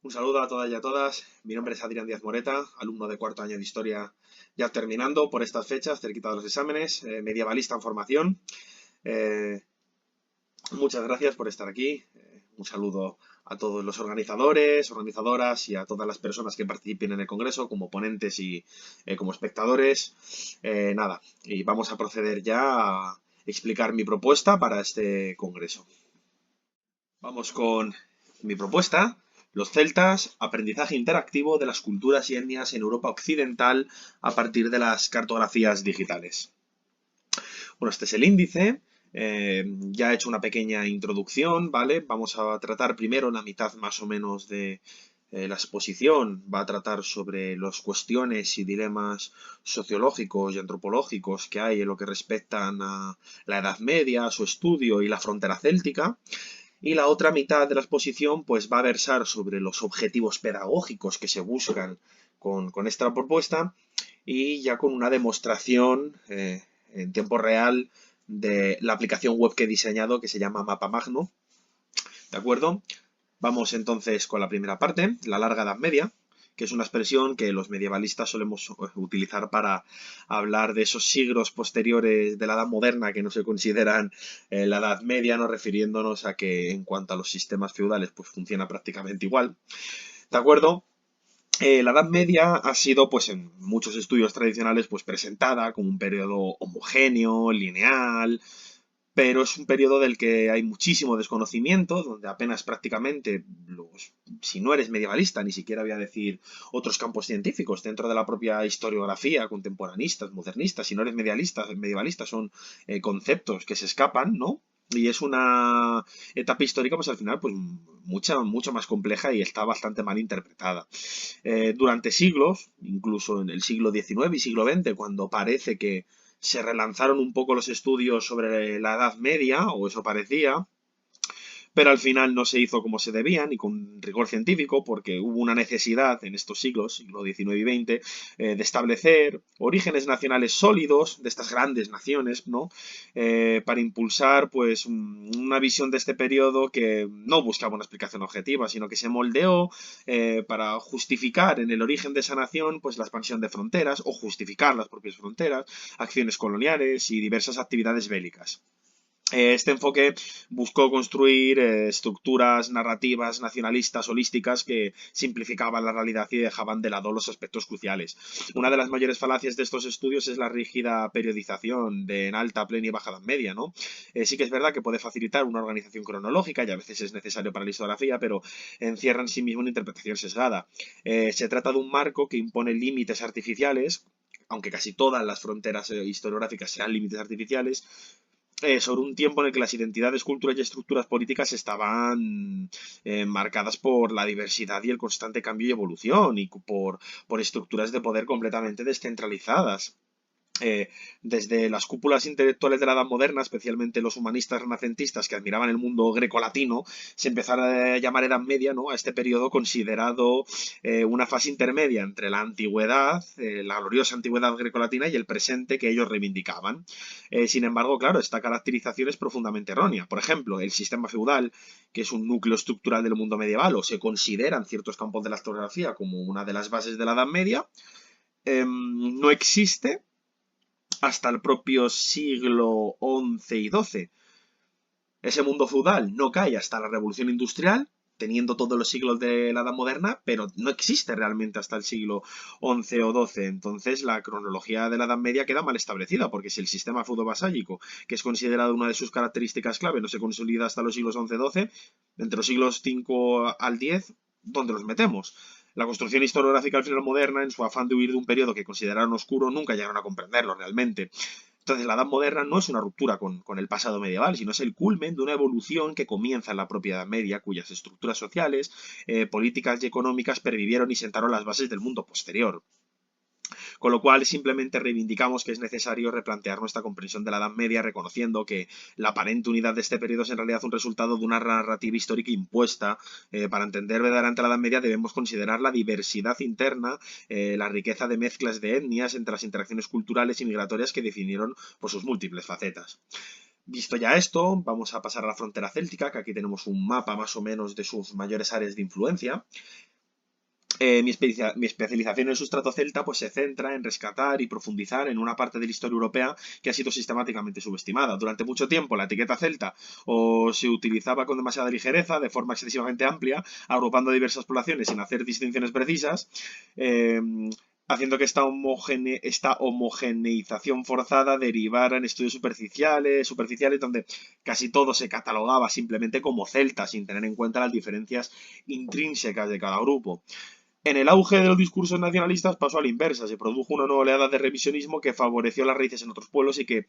Un saludo a todas y a todas. Mi nombre es Adrián Díaz Moreta, alumno de cuarto año de Historia, ya terminando por estas fechas, cerquita de los exámenes, medievalista en formación. Eh, Muchas gracias por estar aquí. Un saludo a todos los organizadores, organizadoras y a todas las personas que participen en el Congreso como ponentes y como espectadores. Nada, y vamos a proceder ya a explicar mi propuesta para este Congreso. Vamos con mi propuesta. Los celtas, aprendizaje interactivo de las culturas y etnias en Europa Occidental a partir de las cartografías digitales. Bueno, este es el índice. Ya he hecho una pequeña introducción, ¿vale? Vamos a tratar primero la mitad más o menos de la exposición. Va a tratar sobre las cuestiones y dilemas sociológicos y antropológicos que hay en lo que respectan a la Edad Media, su estudio y la frontera céltica. Y la otra mitad de la exposición pues va a versar sobre los objetivos pedagógicos que se buscan con esta propuesta y ya con una demostración en tiempo real de la aplicación web que he diseñado que se llama MapaMagno. ¿De acuerdo? Vamos entonces con la primera parte, la larga Edad Media, que es una expresión que los medievalistas solemos utilizar para hablar de esos siglos posteriores de la Edad Moderna que no se consideran la Edad Media, no refiriéndonos a que en cuanto a los sistemas feudales pues funciona prácticamente igual. ¿De acuerdo? La Edad Media ha sido, pues, en muchos estudios tradicionales, pues, presentada como un periodo homogéneo, lineal, pero es un periodo del que hay muchísimo desconocimiento, donde apenas prácticamente, si no eres medievalista, ni siquiera voy a decir otros campos científicos dentro de la propia historiografía, contemporanistas, modernistas, si no eres medievalista, son conceptos que se escapan, ¿no? Y es una etapa histórica, pues al final, pues mucho más compleja y está bastante mal interpretada. Durante siglos, incluso en el siglo XIX y siglo XX, cuando parece que se relanzaron un poco los estudios sobre la Edad Media, o eso parecía, pero al final no se hizo como se debía, ni con rigor científico, porque hubo una necesidad en estos siglos, siglo XIX y XX, de establecer orígenes nacionales sólidos de estas grandes naciones, ¿no? Para impulsar, pues, una visión de este periodo que no buscaba una explicación objetiva, sino que se moldeó para justificar en el origen de esa nación, pues, la expansión de fronteras, o justificar las propias fronteras, acciones coloniales y diversas actividades bélicas. Este enfoque buscó construir estructuras narrativas nacionalistas holísticas que simplificaban la realidad y dejaban de lado los aspectos cruciales. Una de las mayores falacias de estos estudios es la rígida periodización de en alta, plena y baja edad media, ¿no? Sí que es verdad que puede facilitar una organización cronológica y a veces es necesario para la historiografía, pero encierra en sí mismo una interpretación sesgada. Se trata de un marco que impone límites artificiales, aunque casi todas las fronteras historiográficas sean límites artificiales, sobre un tiempo en el que las identidades, culturas y estructuras políticas estaban marcadas por la diversidad y el constante cambio y evolución y por estructuras de poder completamente descentralizadas. eh, Desde las cúpulas intelectuales de la Edad Moderna, especialmente los humanistas renacentistas que admiraban el mundo grecolatino, se empezaron a llamar Edad Media, ¿no?, a este periodo considerado una fase intermedia entre la antigüedad, la gloriosa antigüedad grecolatina y el presente que ellos reivindicaban. Sin embargo, claro, esta caracterización es profundamente errónea. Por ejemplo, el sistema feudal, que es un núcleo estructural del mundo medieval, o se considera en ciertos campos de la historiografía como una de las bases de la Edad Media, no existe hasta el propio siglo XI y XII. Ese mundo feudal no cae hasta la Revolución Industrial, teniendo todos los siglos de la Edad Moderna, pero no existe realmente hasta el siglo XI o XII. Entonces, la cronología de la Edad Media queda mal establecida, porque si el sistema feudo-vasálico, que es considerado una de sus características clave, no se consolida hasta los siglos XI-XII, entre los siglos V al X, ¿dónde los metemos? La construcción historiográfica al final moderna, en su afán de huir de un periodo que consideraron oscuro, nunca llegaron a comprenderlo realmente. Entonces, la Edad Moderna no es una ruptura con el pasado medieval, sino es el culmen de una evolución que comienza en la propia Edad Media, cuyas estructuras sociales, políticas y económicas pervivieron y sentaron las bases del mundo posterior. Con lo cual, simplemente reivindicamos que es necesario replantear nuestra comprensión de la Edad Media, reconociendo que la aparente unidad de este periodo es en realidad un resultado de una narrativa histórica impuesta. Para entender verdaderamente la Edad Media debemos considerar la diversidad interna, la riqueza de mezclas de etnias entre las interacciones culturales y migratorias que definieron por sus múltiples facetas. Visto ya esto, vamos a pasar a la frontera céltica, que aquí tenemos un mapa más o menos de sus mayores áreas de influencia. Mi especialización en el sustrato celta pues se centra en rescatar y profundizar en una parte de la historia europea que ha sido sistemáticamente subestimada. Durante mucho tiempo la etiqueta celta o se utilizaba con demasiada ligereza, de forma excesivamente amplia, agrupando diversas poblaciones sin hacer distinciones precisas, eh, haciendo que esta homogeneización forzada derivara en estudios superficiales donde casi todo se catalogaba simplemente como celta, sin tener en cuenta las diferencias intrínsecas de cada grupo. En el auge de los discursos nacionalistas pasó a la inversa, se produjo una nueva oleada de revisionismo que favoreció las raíces en otros pueblos y que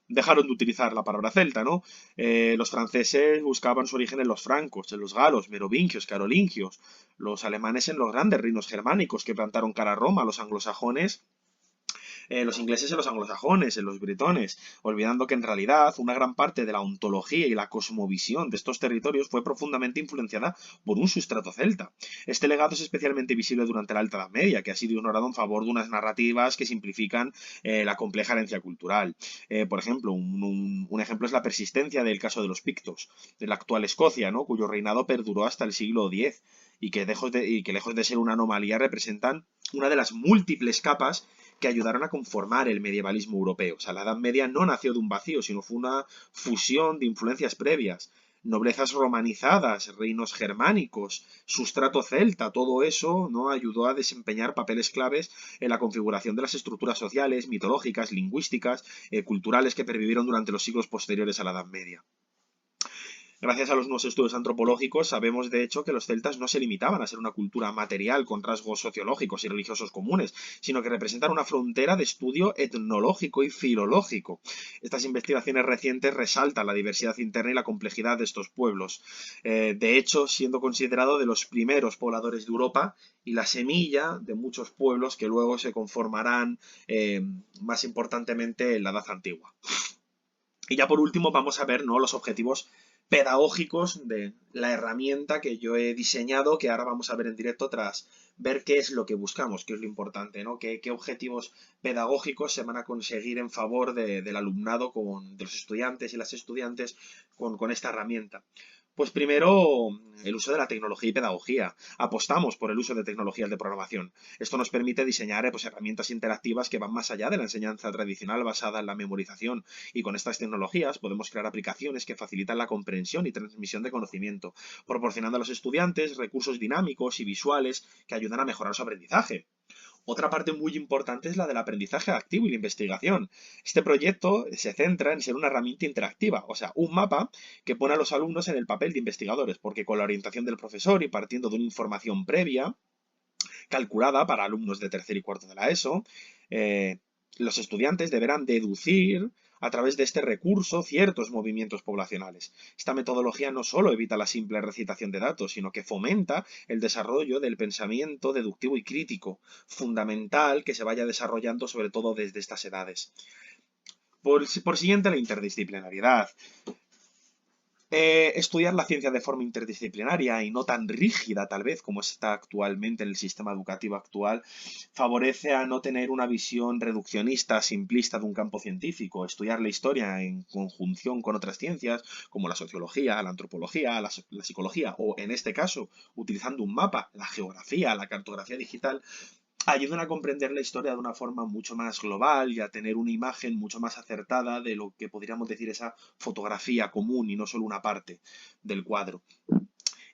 dejaron de utilizar la palabra celta, ¿no? Los franceses buscaban su origen en los francos, en los galos, merovingios, carolingios, los alemanes en los grandes reinos germánicos que plantaron cara a Roma, los anglosajones los ingleses en los anglosajones, en los britones, olvidando que en realidad una gran parte de la ontología y la cosmovisión de estos territorios fue profundamente influenciada por un sustrato celta. Este legado es especialmente visible durante la Alta Edad Media, que ha sido ignorado en favor de unas narrativas que simplifican la compleja herencia cultural. Por ejemplo, un ejemplo es la persistencia del caso de los pictos, de la actual Escocia, ¿no? Cuyo reinado perduró hasta el siglo X y que lejos de ser una anomalía representan una de las múltiples capas que ayudaron a conformar el medievalismo europeo. O sea, la Edad Media no nació de un vacío, sino fue una fusión de influencias previas. Noblezas romanizadas, reinos germánicos, sustrato celta, todo eso no ayudó a desempeñar papeles claves en la configuración de las estructuras sociales, mitológicas, lingüísticas, culturales que pervivieron durante los siglos posteriores a la Edad Media. Gracias a los nuevos estudios antropológicos sabemos de hecho que los celtas no se limitaban a ser una cultura material con rasgos sociológicos y religiosos comunes, sino que representan una frontera de estudio etnológico y filológico. Estas investigaciones recientes resaltan la diversidad interna y la complejidad de estos pueblos, de hecho siendo considerado de los primeros pobladores de Europa y la semilla de muchos pueblos que luego se conformarán más importantemente en la Edad Antigua. Y ya por último vamos a ver, ¿no?, los objetivos pedagógicos de la herramienta que yo he diseñado, que ahora vamos a ver en directo tras ver qué es lo que buscamos, qué es lo importante, ¿no? Qué objetivos pedagógicos se van a conseguir en favor del alumnado, de los estudiantes y las estudiantes con esta herramienta. Pues primero, el uso de la tecnología y pedagogía. Apostamos por el uso de tecnologías de programación. Esto nos permite diseñar pues, herramientas interactivas que van más allá de la enseñanza tradicional basada en la memorización. Y con estas tecnologías podemos crear aplicaciones que facilitan la comprensión y transmisión de conocimiento, proporcionando a los estudiantes recursos dinámicos y visuales que ayudan a mejorar su aprendizaje. Otra parte muy importante es la del aprendizaje activo y la investigación. Este proyecto se centra en ser una herramienta interactiva, o sea, un mapa que pone a los alumnos en el papel de investigadores, porque con la orientación del profesor y partiendo de una información previa, calculada para alumnos de tercer y cuarto de la ESO, eh, los estudiantes deberán deducir a través de este recurso ciertos movimientos poblacionales. Esta metodología no solo evita la simple recitación de datos, sino que fomenta el desarrollo del pensamiento deductivo y crítico, fundamental que se vaya desarrollando sobre todo desde estas edades. Por siguiente, la interdisciplinariedad. Estudiar la ciencia de forma interdisciplinaria y no tan rígida tal vez como está actualmente en el sistema educativo actual, favorece a no tener una visión reduccionista, simplista de un campo científico. Estudiar la historia en conjunción con otras ciencias como la sociología, la antropología, la psicología o en este caso utilizando un mapa, la geografía, la cartografía digital, ayudan a comprender la historia de una forma mucho más global y a tener una imagen mucho más acertada de lo que podríamos decir esa fotografía común y no solo una parte del cuadro.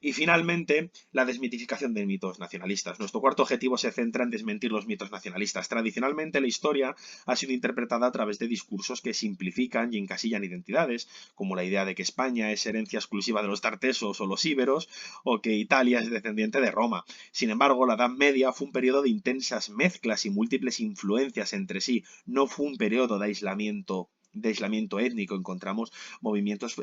Y finalmente, la desmitificación de mitos nacionalistas. Nuestro cuarto objetivo se centra en desmentir los mitos nacionalistas. Tradicionalmente, la historia ha sido interpretada a través de discursos que simplifican y encasillan identidades, como la idea de que España es herencia exclusiva de los tartesos o los íberos, o que Italia es descendiente de Roma. Sin embargo, la Edad Media fue un periodo de intensas mezclas y múltiples influencias entre sí. No fue un periodo de aislamiento étnico. Encontramos movimientos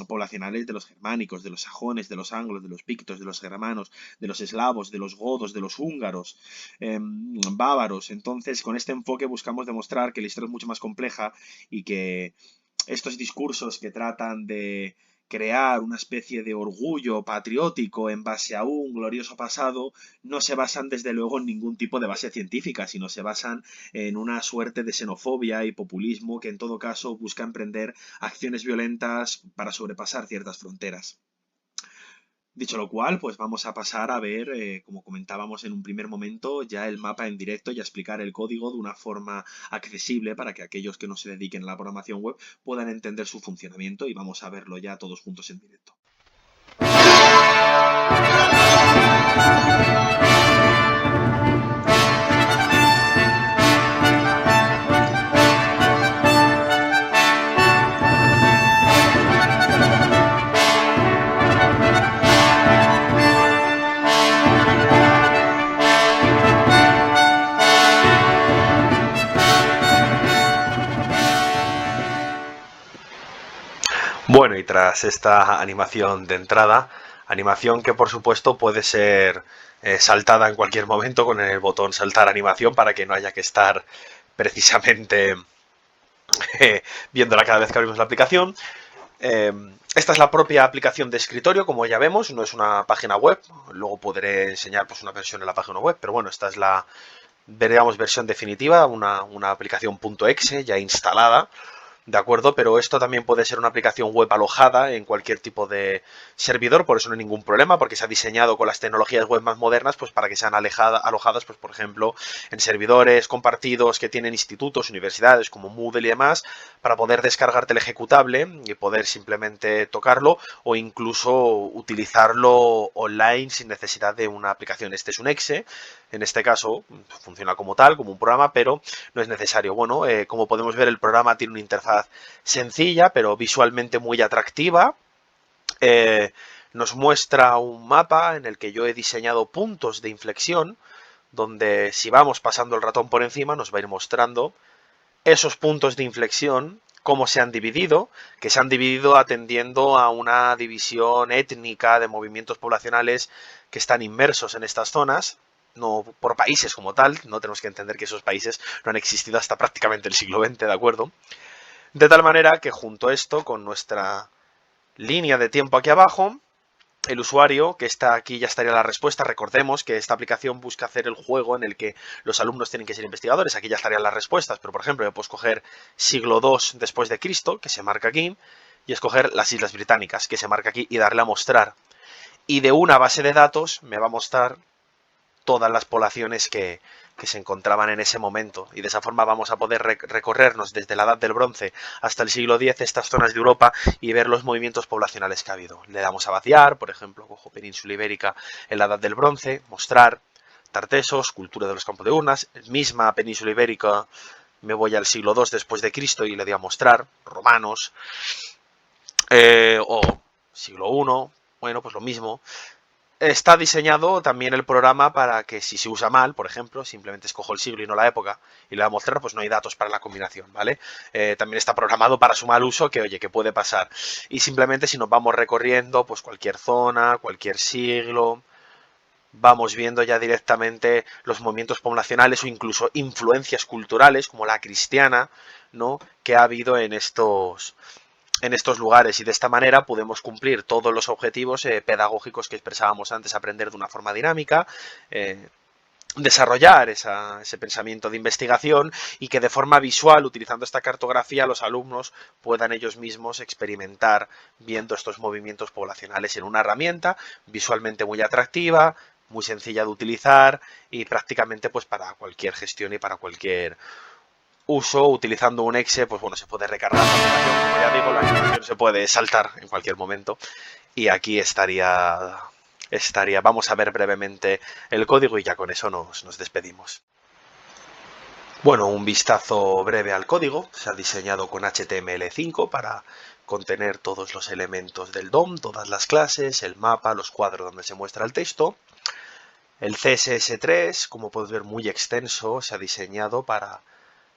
poblacionales de los germánicos, de los sajones, de los anglos, de los pictos, de los germanos, de los eslavos, de los godos, de los húngaros, bávaros. Entonces, con este enfoque buscamos demostrar que la historia es mucho más compleja y que estos discursos que tratan de crear una especie de orgullo patriótico en base a un glorioso pasado, no se basan desde luego en ningún tipo de base científica, sino se basan en una suerte de xenofobia y populismo que en todo caso busca emprender acciones violentas para sobrepasar ciertas fronteras. Dicho lo cual, pues vamos a pasar a ver, como comentábamos en un primer momento, ya el mapa en directo y a explicar el código de una forma accesible para que aquellos que no se dediquen a la programación web puedan entender su funcionamiento y vamos a verlo ya todos juntos en directo. Bueno, y tras esta animación de entrada, animación que por supuesto puede ser saltada en cualquier momento con el botón saltar animación para que no haya que estar precisamente viéndola cada vez que abrimos la aplicación. Eh, Esta es la propia aplicación de escritorio, como ya vemos, no es una página web. Luego podré enseñar pues, una versión en la página web, pero bueno, esta es la, digamos, versión definitiva, una aplicación .exe ya instalada. De acuerdo, pero esto también puede ser una aplicación web alojada en cualquier tipo de servidor, por eso no hay ningún problema, porque se ha diseñado con las tecnologías web más modernas, pues para que sean alojadas, pues por ejemplo, en servidores compartidos que tienen institutos, universidades como Moodle y demás, para poder descargarte el ejecutable y poder simplemente tocarlo o incluso utilizarlo online sin necesidad de una aplicación. Este es un exe, en este caso funciona como tal, como un programa, pero no es necesario. Bueno, como podemos ver, el programa tiene una interfaz sencilla, pero visualmente muy atractiva. Eh, Nos muestra un mapa en el que yo he diseñado puntos de inflexión, donde si vamos pasando el ratón por encima nos va a ir mostrando esos puntos de inflexión, cómo se han dividido, que se han dividido atendiendo a una división étnica de movimientos poblacionales que están inmersos en estas zonas, no por países como tal, no tenemos que entender que esos países no han existido hasta prácticamente el siglo XX, ¿de acuerdo? De tal manera que junto a esto, con nuestra línea de tiempo aquí abajo, el usuario, que está aquí ya estaría la respuesta. Recordemos que esta aplicación busca hacer el juego en el que los alumnos tienen que ser investigadores. Aquí ya estarían las respuestas, pero por ejemplo, yo puedo escoger siglo II después de Cristo, que se marca aquí, y escoger las Islas Británicas, que se marca aquí, y darle a mostrar. Y de una base de datos me va a mostrar todas las poblaciones que se encontraban en ese momento. Y de esa forma vamos a poder recorrernos desde la Edad del Bronce hasta el siglo X estas zonas de Europa y ver los movimientos poblacionales que ha habido. Le damos a vaciar, por ejemplo, cojo península ibérica en la Edad del Bronce, mostrar Tartesos, cultura de los campos de urnas, misma península ibérica, me voy al siglo II después de Cristo y le doy a mostrar romanos, o siglo I, bueno, pues lo mismo. Está diseñado también el programa para que si se usa mal, por ejemplo, simplemente escojo el siglo y no la época y le voy a mostrar, pues no hay datos para la combinación, ¿vale? También está programado para su mal uso, que oye, que puede pasar. Y simplemente si nos vamos recorriendo, pues cualquier zona, cualquier siglo, vamos viendo ya directamente los movimientos poblacionales o incluso influencias culturales, como la cristiana, ¿no? Que ha habido en estos lugares y de esta manera podemos cumplir todos los objetivos pedagógicos que expresábamos antes, aprender de una forma dinámica, desarrollar ese pensamiento de investigación y que de forma visual, utilizando esta cartografía, los alumnos puedan ellos mismos experimentar viendo estos movimientos poblacionales en una herramienta visualmente muy atractiva, muy sencilla de utilizar y prácticamente pues para cualquier gestión y para cualquier uso. Utilizando un exe, pues bueno, se puede recargar la aplicación, como ya digo, la animación se puede saltar en cualquier momento y aquí estaría, vamos a ver brevemente el código y ya con eso nos despedimos. Bueno, un vistazo breve al código. Se ha diseñado con HTML5 para contener todos los elementos del DOM, todas las clases, el mapa, los cuadros donde se muestra el texto. El CSS3, como puedes ver, muy extenso, se ha diseñado para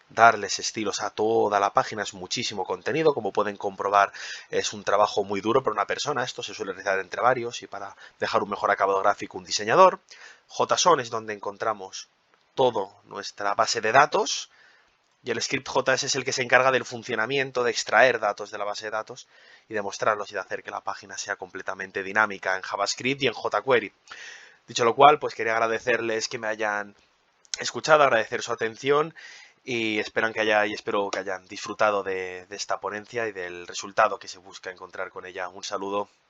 darles estilos a toda la página. Es muchísimo contenido, como pueden comprobar es un trabajo muy duro para una persona. Esto se suele realizar entre varios y para dejar un mejor acabado gráfico un diseñador. JSON es donde encontramos toda nuestra base de datos y el script JS es el que se encarga del funcionamiento, de extraer datos de la base de datos y de mostrarlos y de hacer que la página sea completamente dinámica en JavaScript y en jQuery. Dicho lo cual, pues quería agradecerles que me hayan escuchado, agradecer su atención y espero que hayan disfrutado de esta ponencia y del resultado que se busca encontrar con ella. Un saludo.